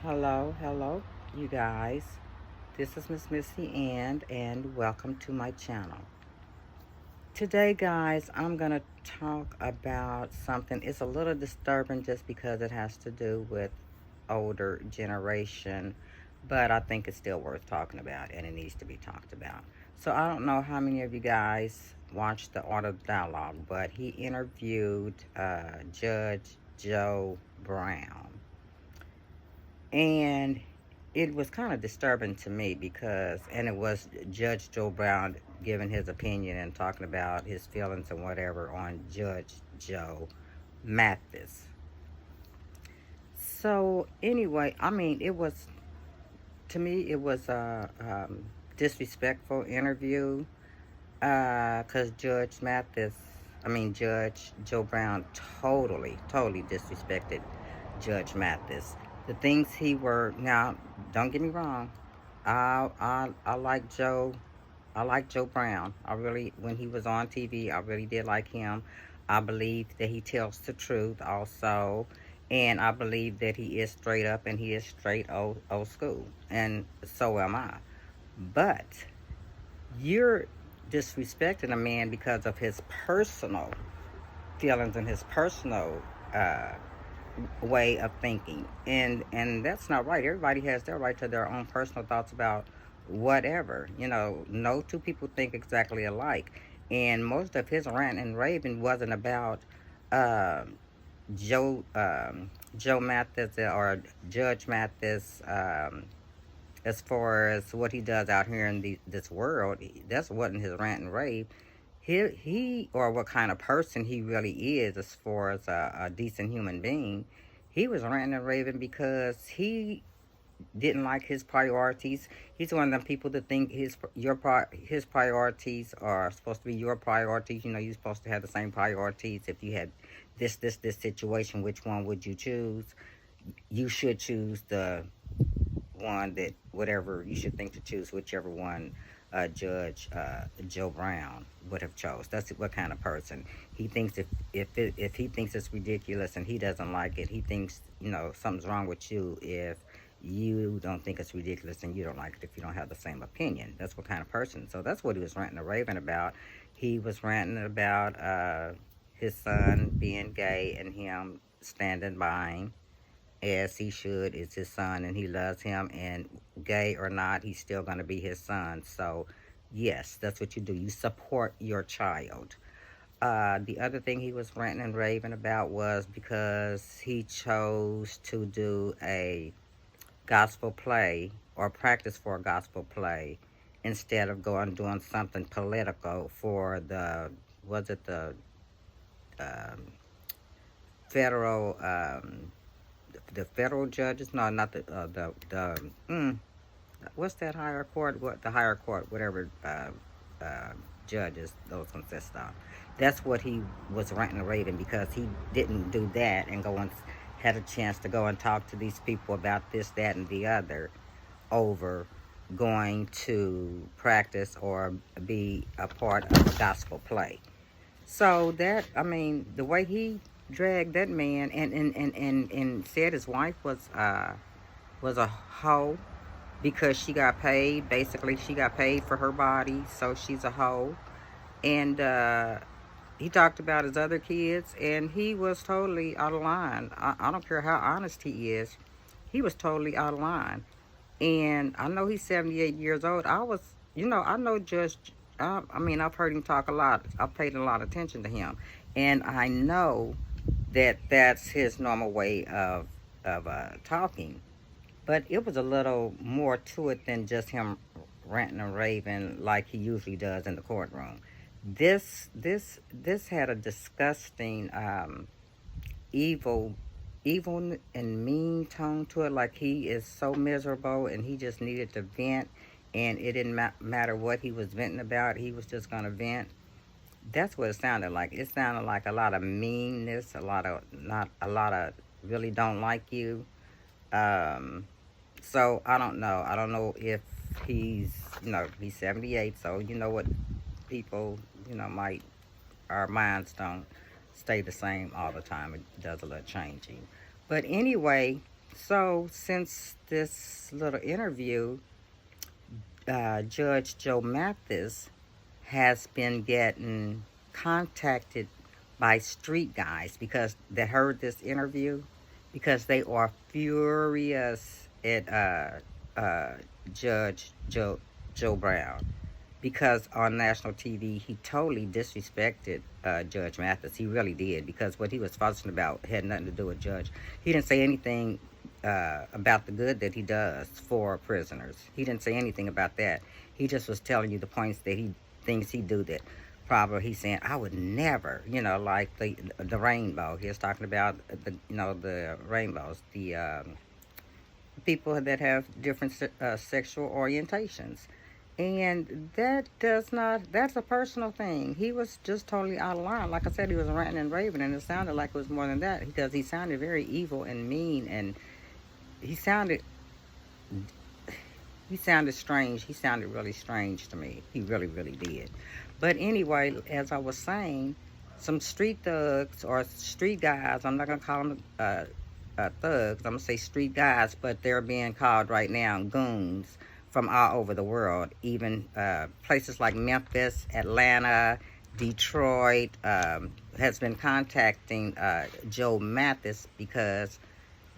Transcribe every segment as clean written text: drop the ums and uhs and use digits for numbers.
Hello, you guys. This is Miss Missy and welcome to my channel. Today, guys, I'm gonna talk about something. It's a little disturbing just because it has to do with older generation, but I think it's still worth talking about and it needs to be talked about. So I don't know how many of you guys watched the Art of Dialogue, but he interviewed Judge Joe Brown. And it was kind of disturbing to me because, and it was Judge Joe Brown giving his opinion and talking about his feelings and whatever on Judge Joe Mathis. So, anyway, I mean, it was, to me, it was a disrespectful interview because Judge Joe Brown totally disrespected Judge Mathis. The things he were, now, don't get me wrong, I like Joe. I like Joe Brown. I really, when he was on TV, I really did like him. I believe that he tells the truth also. And I believe that he is straight up and he is straight old school. And so am I. But you're disrespecting a man because of his personal feelings and his personal uh, way of thinking, and that's not right. Everybody has their right to their own personal thoughts about whatever. No two people think exactly alike, and most of his rant and raving wasn't about uh, Joe Joe Mathis or Judge Mathis. As far as what he does out here in this world, that's wasn't his rant and rave. He or what kind of person he really is as far as a decent human being. He was ranting and raving because he didn't like his priorities. He's one of them people that think his priorities are supposed to be your priorities. You're supposed to have the same priorities. If you had this situation, which one would you choose? You should choose the one that whatever you should think to choose, whichever one Judge Joe Brown would have chose. That's what kind of person he thinks. If he thinks it's ridiculous and he doesn't like it, he thinks something's wrong with you if you don't think it's ridiculous and you don't like it if you don't have the same opinion. That's what kind of person. So that's what he was ranting and raving about. He was ranting about his son being gay and him standing by him as he should. Is his son and he loves him, and gay or not, he's still going to be his son. So yes, that's what you do. You support your child. The other thing he was ranting and raving about was because he chose to do a gospel play or practice for a gospel play instead of going doing something political for the, was it the um, federal the federal judges? No, not what's that higher court? What the higher court? Whatever judges those consist of. That's what he was ranting and raving because he didn't do that and go and had a chance to go and talk to these people about this, that, and the other over going to practice or be a part of a gospel play. So that, I mean, the way he dragged that man and said his wife was a hoe because she got paid. Basically, she got paid for her body, so she's a hoe. And he talked about his other kids, and he was totally out of line. I don't care how honest he is, he was totally out of line. And I know he's 78 years old. I know Judge, I've heard him talk a lot. I've paid a lot of attention to him. And I know that that's his normal way of talking. But it was a little more to it than just him ranting and raving like he usually does in the courtroom. This had a disgusting, evil, evil and mean tone to it. Like he is so miserable and he just needed to vent, and it didn't matter what he was venting about. He was just gonna vent. That's what it sounded like. It sounded like a lot of meanness, a lot of not a lot of really don't like you. Um, so I don't know. I don't know if he's 78. So you know what people might, our minds don't stay the same all the time. It does a little changing. But anyway, So since this little interview, Judge Joe Mathis has been getting contacted by street guys because they heard this interview, because they are furious at uh, Judge Joe Brown, because on national TV he totally disrespected Judge Mathis. He really did, because what he was fussing about had nothing to do with Judge. He didn't say anything about the good that he does for prisoners. He didn't say anything about that. He just was telling you the points that he thinks he do that. Probably he's saying, I would never, like the rainbow. He was talking about the rainbows, the people that have different sexual orientations. And that's a personal thing. He was just totally out of line. Like I said, he was ranting and raving, and it sounded like it was more than that, because he sounded very evil and mean, and he sounded he sounded strange. He sounded really strange to me. He really, really did. But anyway, as I was saying, some street thugs or street guys, I'm not going to call them thugs, I'm going to say street guys, but they're being called right now goons from all over the world, even places like Memphis, Atlanta, Detroit, has been contacting Joe Mathis because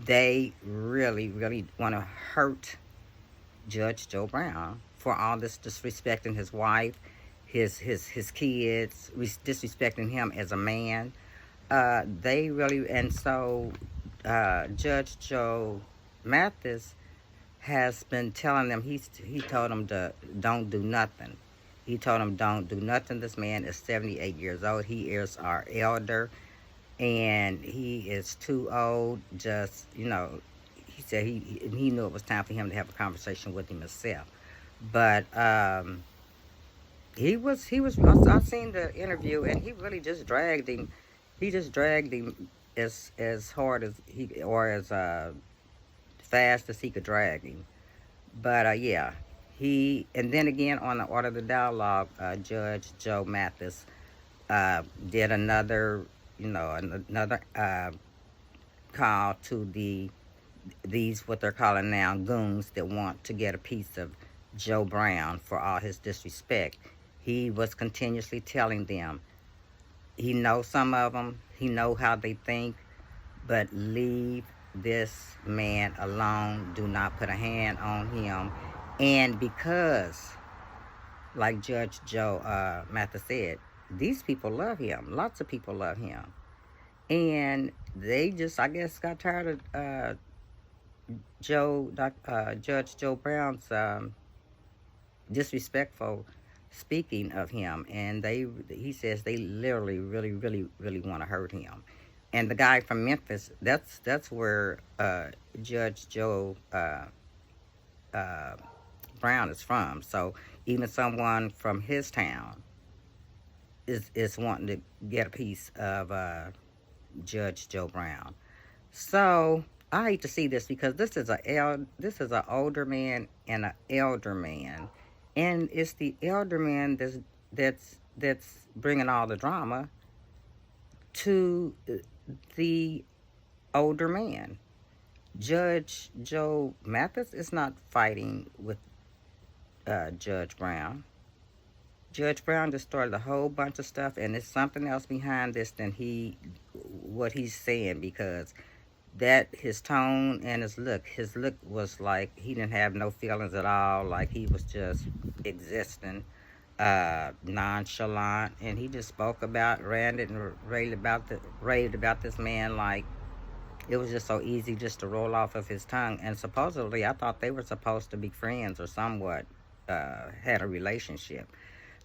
they really, really want to hurt Judge Joe Brown for all this disrespecting his wife, his kids, disrespecting him as a man. They really, and so Judge Joe Mathis has been telling them, he told them to don't do nothing. He told them don't do nothing. This man is 78 years old. He is our elder, and he is too old. Just, he said he knew it was time for him to have a conversation with himself. But I seen the interview, and he really just dragged him. He just dragged him as hard as he, or as fast as he could drag him. But yeah, and then again on the Order of the Dialogue, Judge Joe Mathis did another, another call to these what they're calling now goons that want to get a piece of Joe Brown for all his disrespect. He was continuously telling them, he knows some of them, he know how they think, but leave this man alone. Do not put a hand on him. And because, like Judge Joe Mathis said, these people love him. Lots of people love him. And they just, I guess, got tired of Judge Joe Brown's disrespectful speaking of him, and he says they literally, really, really, really want to hurt him. And the guy from Memphis, that's where Judge Joe Brown is from. So even someone from his town is wanting to get a piece of Judge Joe Brown. So I hate to see this, because this is a older man and an elder man, and it's the elder man that's bringing all the drama to the older man. Judge Joe Mathis is not fighting with Judge Brown. Judge Brown just started a whole bunch of stuff, and there's something else behind this than what he's saying, because that his tone and his look was like he didn't have no feelings at all, like he was just existing, nonchalant, and he just spoke about, ranted and raved about this man like it was just so easy just to roll off of his tongue. And supposedly, I thought they were supposed to be friends or somewhat had a relationship.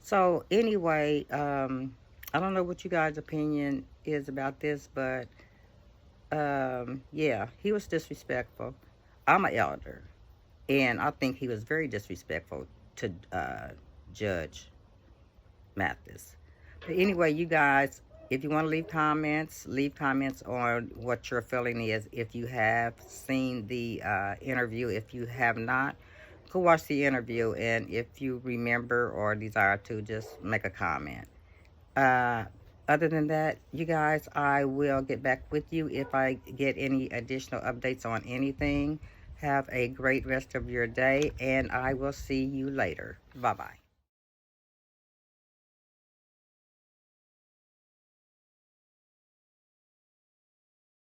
So anyway, I don't know what you guys' opinion is about this, but yeah, he was disrespectful. I'm an elder, and I think he was very disrespectful to Judge Mathis. But anyway, you guys, if you want to leave comments on what your feeling is. If you have seen the interview, if you have not, go watch the interview, and if you remember or desire to, just make a comment. Uh, Other than that, you guys, I will get back with you if I get any additional updates on anything. Have a great rest of your day, and I will see you later. Bye-bye.